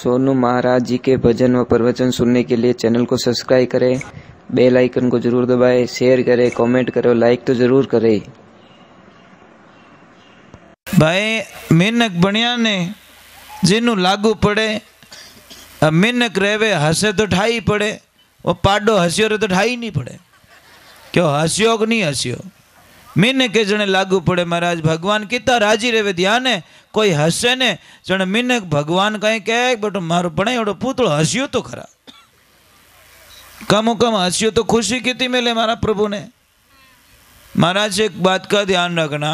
सोनू महाराज जी के भजन व प्रवचन सुनने के लिए चैनल को सब्सक्राइब करें, बेल आइकन को जरूर दबाएं, शेयर करें, कमेंट करें, लाइक तो जरूर करें। भाई मिनक बनिया ने जिन्हों लागू पड़े, मिनक रेवे हंसे तो ठाई पड़े, वो पाडो हंसियो रे तो ठाई नहीं पड़े। क्यों हंसियो कि नहीं हंसियो, मिनक के जने लागू पड़े। महाराज भगवान कितना राजी रेवे, ध्यान है कोई हंसे ने जने मिनक भगवान कहीं कहे बट मारो बने ओडो पुतलो हंसियो तो खरा, कम हंसियो तो खुशी कितनी मिले मारा प्रभु ने। महाराज एक बात का ध्यान रखना,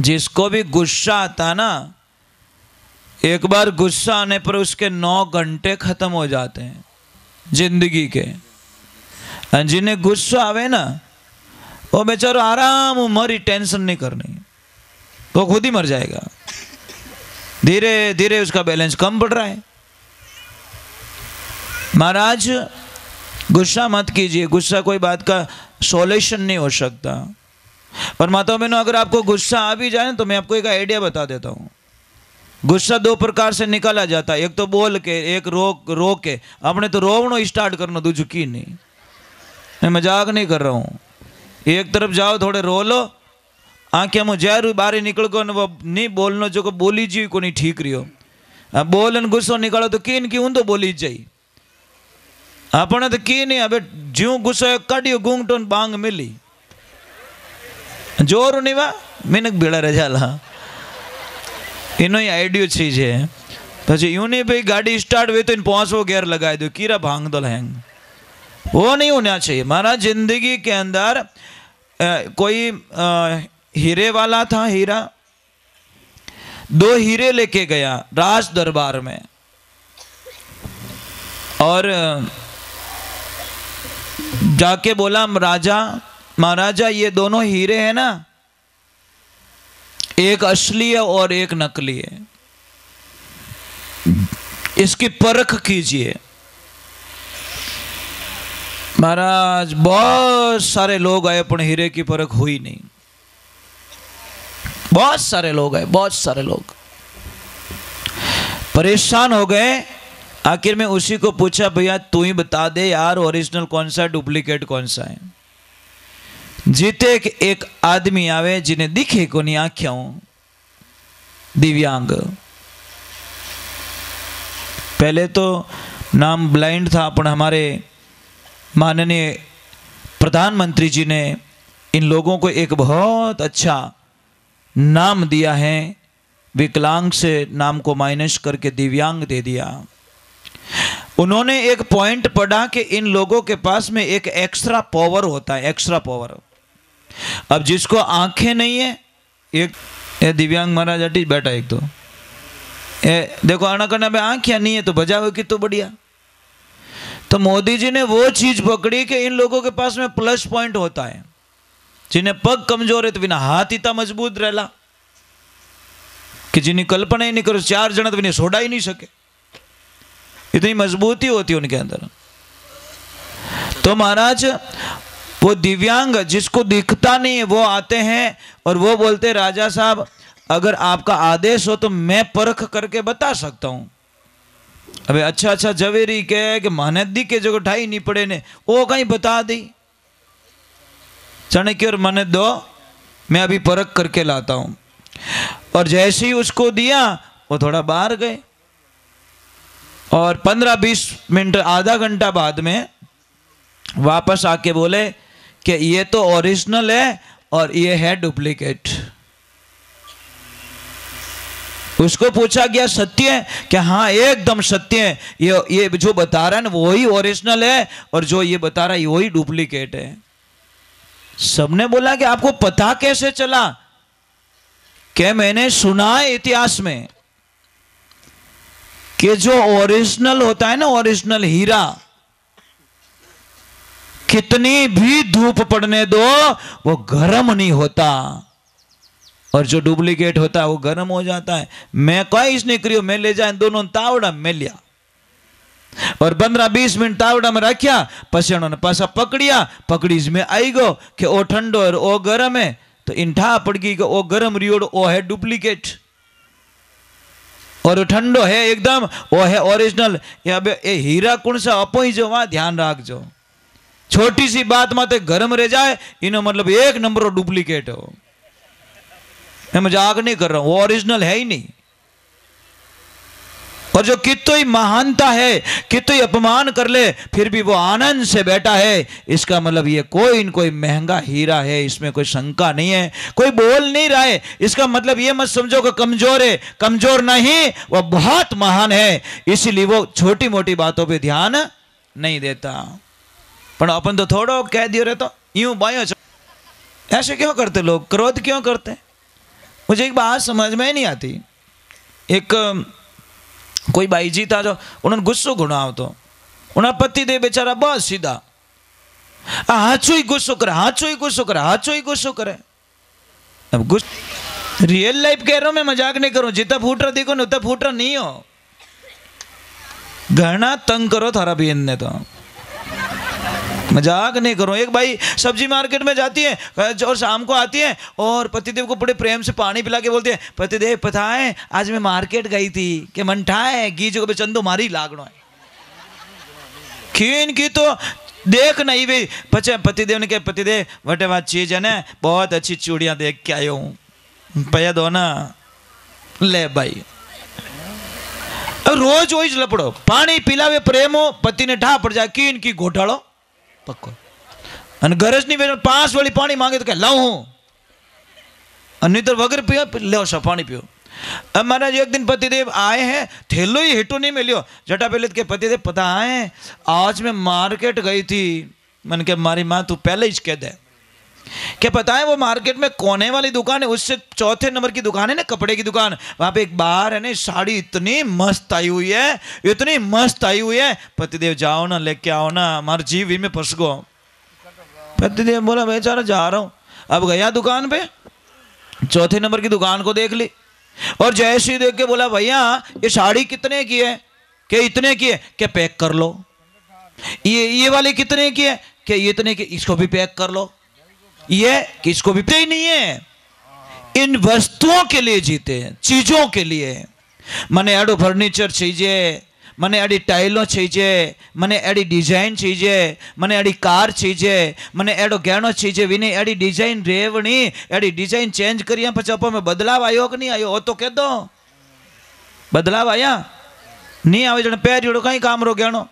जिसको भी गुस्सा आता ना, एक बार गुस्सा आने पर उसके 9 घंटे खत्म हो जाते हैं जिंदगी के। जिन्हें गुस्सा आवे ना वो बेचारो आराम मरी, टेंशन नहीं करनी, वो खुद ही मर जाएगा। धीरे धीरे उसका बैलेंस कम बढ़ रहा है। महाराज गुस्सा मत कीजिए, गुस्सा कोई बात का सॉल्यूशन नहीं हो सकता। और माता बहनों, अगर आपको गुस्सा आ भी जाए तो मैं आपको एक आइडिया बता देता हूँ। गुस्सा 2 प्रकार से निकाला जाता है, एक तो बोल के, एक रो के। आपने तो रोवनो स्टार्ट करना, दूसरी की नहीं, मैं मजाक नहीं कर रहा हूँ। एक तरफ जाओ, थोड़े रो लो, आंखें में जहर बाहर निकल को वो नहीं बोलनो जो को बोली जी को नहीं ठीक रही हो। अब बोलन गुस्सो निकालो तो की ऊं तो बोली जाई, अपने तो की नहीं। अब ज्यों गुस्सो काटियो गूंगटोन बांग मिली, जोर नहीं वा मिनक भीड़ा रह जाला। इनो ही आइडियो चीज है। પછી यूं नहीं भाई गाड़ी स्टार्ट हुई तो इन 500 गेयर लगा दो, कीरा भांग दो हैंग, वो नहीं होना चाहिए। महाराज जिंदगी के अंदर कोई हीरे वाला था, हीरा 2 हीरे लेके गया राज दरबार में, और जाके बोला राजा महाराजा ये दोनों हीरे हैं ना, एक असली है और एक नकली है, इसकी परख कीजिए। महाराज बहुत सारे लोग आए पर हीरे की परख हुई नहीं। बहुत सारे लोग आए, बहुत सारे लोग परेशान हो गए। आखिर में उसी को पूछा, भैया तू ही बता दे यार ओरिजिनल कौन सा है, डुप्लीकेट कौन सा है। जीते एक आदमी आवे जिन्हें दिखे को नहीं आंखों, दिव्यांग। पहले तो नाम ब्लाइंड था, पर हमारे माननीय प्रधानमंत्री जी ने इन लोगों को एक बहुत अच्छा नाम दिया है, विकलांग से नाम को माइनस करके दिव्यांग दे दिया। उन्होंने एक पॉइंट पढ़ा कि इन लोगों के पास में एक एक्स्ट्रा पावर होता है, एक्स्ट्रा पावर। अब जिसको आंखें नहीं है, एक दिव्यांग महाराज अटी बैठा, एक तो देखो आना करना में आंखें नहीं है तो बजाओ कि तो बढ़िया। तो मोदी जी ने वो चीज पकड़ी कि इन लोगों के पास में प्लस पॉइंट होता है। जिन्हें पग कमजोर है तो बिना हाथ इतना मजबूत रहला कि जिन्हें कल्पना ही नहीं करो, 4 जना तो बिना सोड़ा ही नहीं सके, इतनी मजबूती होती है उनके अंदर। तो महाराज वो दिव्यांग जिसको दिखता नहीं है वो आते हैं और वो बोलते, राजा साहब अगर आपका आदेश हो तो मैं परख करके बता सकता हूं। अबे अच्छा जवेरी के कि मानदी के जो ढाई नहीं पड़े ने वो कहीं बता दी, चाणक्य और मन दो, मैं अभी परख करके लाता हूं। और जैसे ही उसको दिया वो थोड़ा बाहर गए, और 15-20 मिनट आधा घंटा बाद में वापस आके बोले कि ये तो ओरिजिनल है और ये है डुप्लीकेट। उसको पूछा गया सत्य है कि हाँ एकदम सत्य है, ये जो बता रहा है ना वही ओरिजिनल है और जो ये बता रहा है वही डुप्लीकेट है। सबने बोला कि आपको पता कैसे चला? कि मैंने सुना है इतिहास में कि जो ओरिजिनल होता है ना, ओरिजिनल हीरा, कितनी भी धूप पड़ने दो वो गर्म नहीं होता, और जो डुप्लीकेट होता है वो गर्म हो जाता है। मैं कोई नहीं करियो, मैं ले जाए दोनों तावड़ा में लिया और 15-20 मिनट तावड़ा में रखा, पसी उन्होंने पासा पकड़िया, पकड़ी इसमें आई गो कि ओ ठंडो और ओ गर्म है, तो इंठा पड़ गई कि ओ गर्म रियोड़ ओ है डुप्लीकेट। और ठंडो है एकदम, वो है ओरिजिनल। ये हीरा कुण से अपोई जो वहां ध्यान रखजो। छोटी सी बात माते गरम रह जाए इनो मतलब एक नंबर डुप्लीकेट हो। मैं मजाक नहीं कर रहा हूं, वो ओरिजिनल है ही नहीं। और जो कितो ही महानता है, कितो ही अपमान कर ले, फिर भी वो आनंद से बैठा है, इसका मतलब ये कोई न कोई महंगा हीरा है, इसमें कोई शंका नहीं है। कोई बोल नहीं रहा है, इसका मतलब ये मत समझो कि कमजोर है। कमजोर नहीं, वो बहुत महान है, इसीलिए वो छोटी मोटी बातों पे ध्यान नहीं देता। पर अपन तो थोड़ा कह दियो रे तो यूं बायो। ऐसे क्यों करते लोग, क्रोध क्यों करते? मुझे एक बात समझ में नहीं आती। एक कोई भाई जी था जो उन्होंने गुस्सो घुनाव तो उन्हें पति दे बेचारा बहुत सीधा, हाचो ही गुस्सो करे, हाचो ही गुस्सो करे, हाचो ही गुस्सो करे। अब गुस्सो रियल लाइफ कह रहा हूं, मैं मजाक नहीं करूं। जितना फूट रहा देखो ना उतना फूट रहा नहीं हो। घना तंग करो थारा भी इनने तो, मजाक नहीं करो। एक भाई सब्जी मार्केट में जाती है और शाम को आती है और पतिदेव को बड़े प्रेम से पानी पिला के बोलती है, पतिदेव पता है आज मैं मार्केट गई थी कि मंठा है गीजो को चंदो मारी लागनो है। खीन की तो देख नहीं भी पचे। पतिदेव ने कहा, पतिदेव वटे बात चीज है ना, बहुत अच्छी चूड़ियां देख के आयो हूं, पया दो ना। ले भाई रोज वही लपड़ो, पानी पिलावे प्रेमो, पति ने ठा पड़ जाए कि इनकी घोटाड़ो पक्को। अन गरज नहीं बेचो, 5 वाली पानी मांगे तो क्या लाऊं हूं, नहीं तो वगर पियो ले सा पानी पियो। अब महाराज एक दिन पतिदेव आए हैं, थैलो ही हिटो नहीं मिलियो। जटा पहले के पतिदेव पता है आज मैं मार्केट गई थी। मन के मारी माँ तू पहले ही कह दे क्या पता है वो मार्केट में कोने वाली दुकान है, उससे चौथे नंबर की दुकान है ना, कपड़े की दुकान। वहां पे एक बार है ना, साड़ी इतनी मस्त आई हुई है, इतनी मस्त आई हुई है। पतिदेव जाओ ना लेके आओ ना, हमारे जीव ही में फंस गो। पतिदेव बोला बेचारा जा रहा हूं। अब गया दुकान पे, चौथे नंबर की दुकान को देख ली और जैसे ही देख के बोला भैया ये साड़ी कितने की है? क्या इतने की है? क्या पैक कर लो। ये वाली कितने की है? क्या इतने की, इसको भी पैक कर लो। ये किसको भी ही नहीं है। इन वस्तुओं के लिए जीते हैं, चीजों के लिए। मने एडो फर्नीचर चाहिए, मने एडी टाइलों चाहिए, मने एडी डिजाइन चाहिए, मने एडी कार चाहिए, मने एडो गहनो चाहिए। विने एडी डिजाइन रेवणी, एडी डिजाइन चेंज करिया पछी अपो में बदलाव आयो कि नहीं आयो? हो तो कह दो बदलाव आया नहीं आवे जने पैर कहीं काम रो गहनो।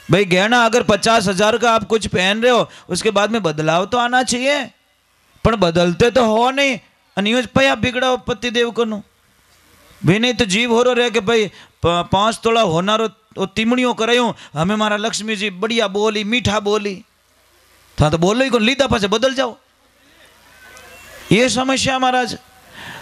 भाई गहना अगर 50,000 का आप कुछ पहन रहे हो, उसके बाद में बदलाव तो आना चाहिए, पर बदलते तो हो नहीं। अन्यूज पया बिगड़ा पति देव को नु भी नहीं तो जीव हो रहे कि भाई 5 तोला होनारो तिमड़ियों करायूं, हमें मारा लक्ष्मी जी बढ़िया बोली, मीठा बोली, था तो बोलो ही को लीधा पासे बदल जाओ। ये समस्या महाराज।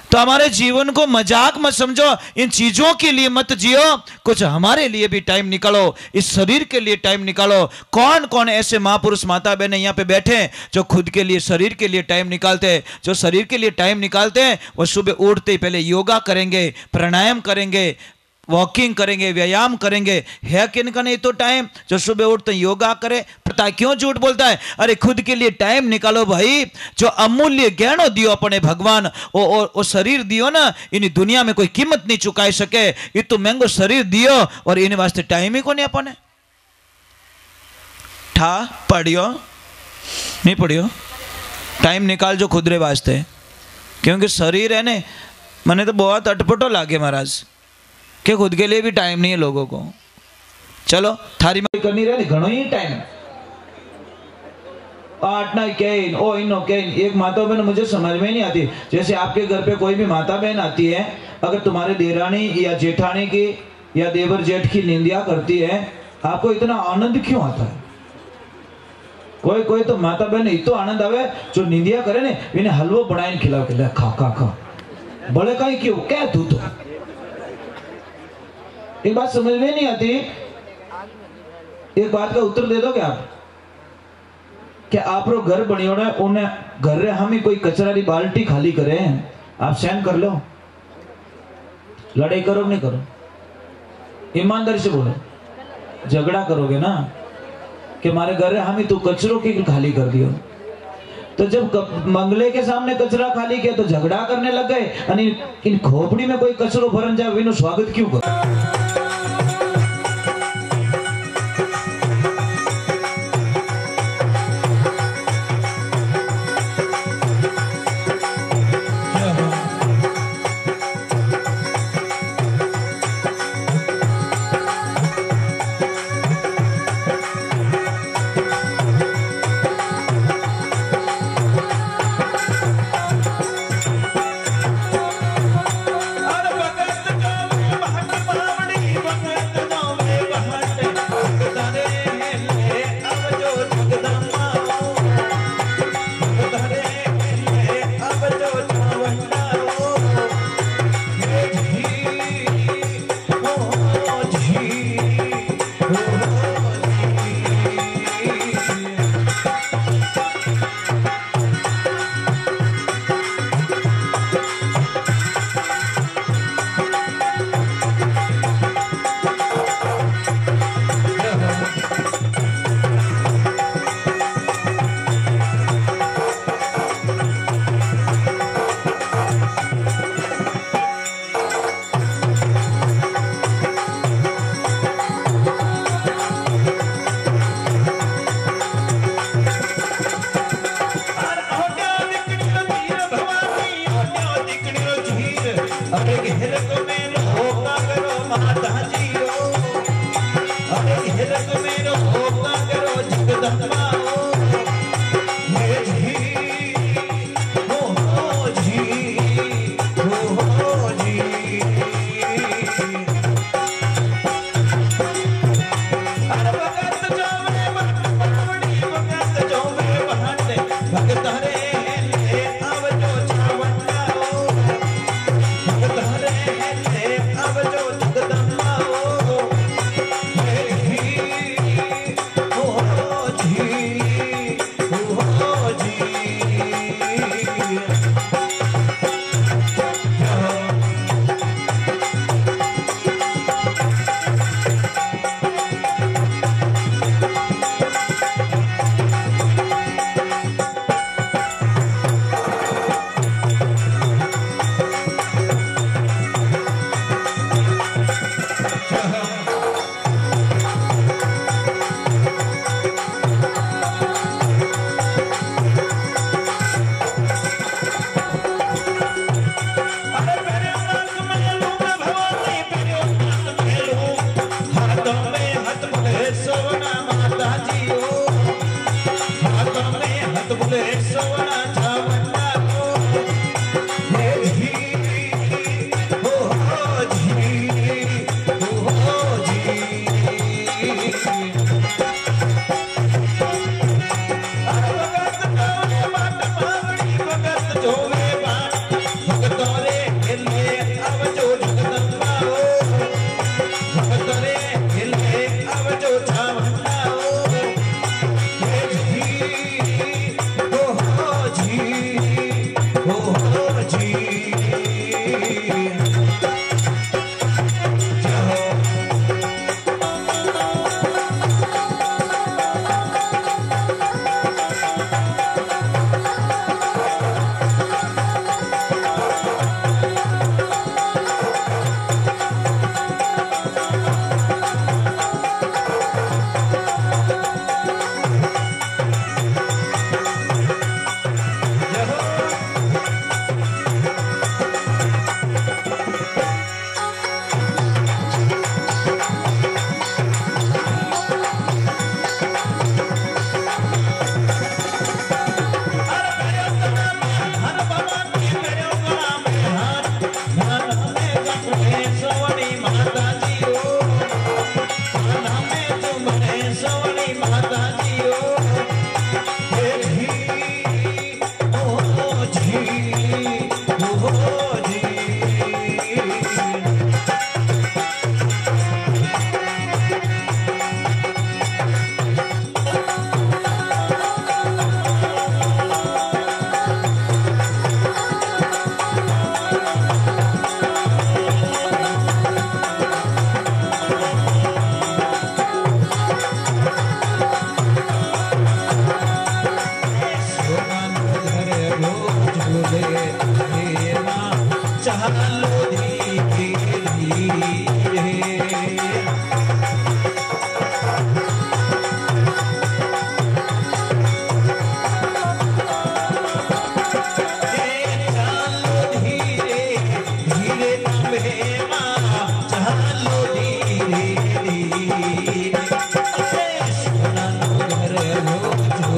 तो हमारे जीवन को मजाक मत समझो, इन चीजों के लिए मत जियो, कुछ हमारे लिए भी टाइम निकालो, इस शरीर के लिए टाइम निकालो। कौन कौन ऐसे महापुरुष माता बहने यहाँ पे बैठे हैं जो खुद के लिए, शरीर के लिए टाइम निकालते हैं? जो शरीर के लिए टाइम निकालते हैं वो सुबह उठते ही पहले योगा करेंगे, प्राणायाम करेंगे, वॉकिंग करेंगे, व्यायाम करेंगे। है किनका नहीं तो टाइम जो सुबह उठते योगा करे? पता क्यों झूठ बोलता है? अरे खुद के लिए टाइम निकालो भाई। जो अमूल्य गहनों दियो अपने भगवान, वो शरीर दियो ना, इन दुनिया में कोई कीमत नहीं चुकाई सके। ये तो महंगो शरीर दियो और इन वास्ते टाइम ही को नहीं अपने ठा पढ़ियो नहीं पढ़ियो। टाइम निकाल जो खुद रे वास्ते, क्योंकि शरीर है ने मैंने तो बहुत अटपटो लागे महाराज कि खुद के लिए भी टाइम नहीं है लोगों को। चलो थारी में करनी रही घणो ही टाइम आटना केन ओ इनो केन। एक माता बहन मुझे समझ में नहीं आती, जैसे आपके घर पे कोई भी माता बहन आती है, अगर तुम्हारे देरानी या जेठानी की या देवर जेठ की निंदिया करती है, आपको इतना आनंद क्यों आता है? कोई कोई तो माता बहन इतो आनंद आवे जो निंदिया करे ने, इन्हें हलवो बनाए खिलाओ के खा खा खा बड़े कहीं क्यों क्या तू तो। एक बात समझ में नहीं आती, एक बात का उत्तर दे दो क्या आप? क्या आप रो घर बनी होना उन्हें घर रे हम ही कोई कचरा की बाल्टी खाली करे, आप सहन कर लो? लड़ाई करो नहीं करो? ईमानदारी से बोलो। झगड़ा करोगे ना कि हमारे घर रे हम ही तू कचरों की खाली कर दियो। तो जब मंगले के सामने कचरा खाली किया तो झगड़ा करने लग गए। आणि इन खोपड़ी में कोई कचरो भरन जाए विनो स्वागत क्यों कर।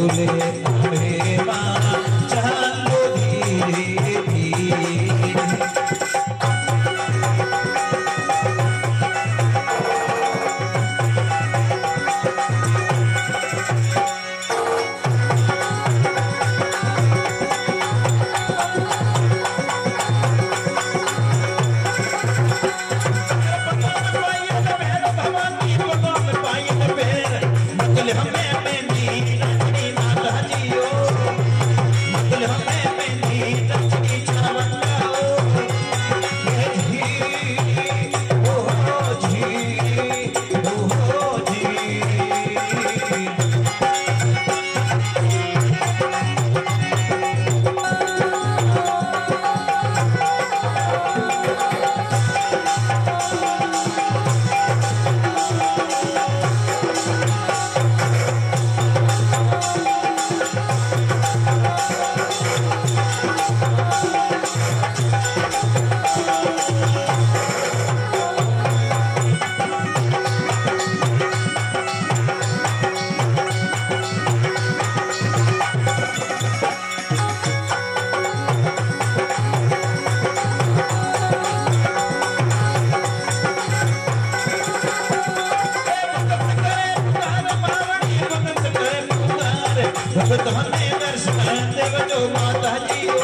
बोले अम्बे मां चलो धीरे धीरे। भगत हमें दर्शन देव जो माता जी हो,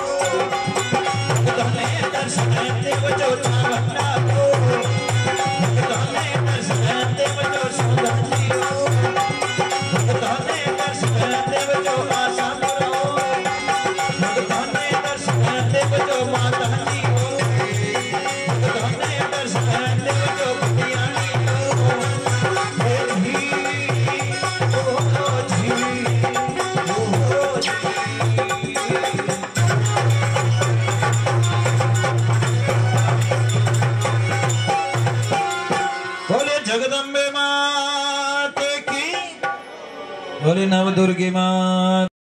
भगत हमें दर्शन देव जो चावन्ना हो, भगत हमें दर्शन देव जो सुधा जी हो, भगत हमें दर्शन देव जो आशा हो, भगत हमें दर्शन देव जो माता जी हो, भगत हमें दर्शन देव जो पटियाली हो। जगदम्बे माते की, बोले नव दुर्गे माँ।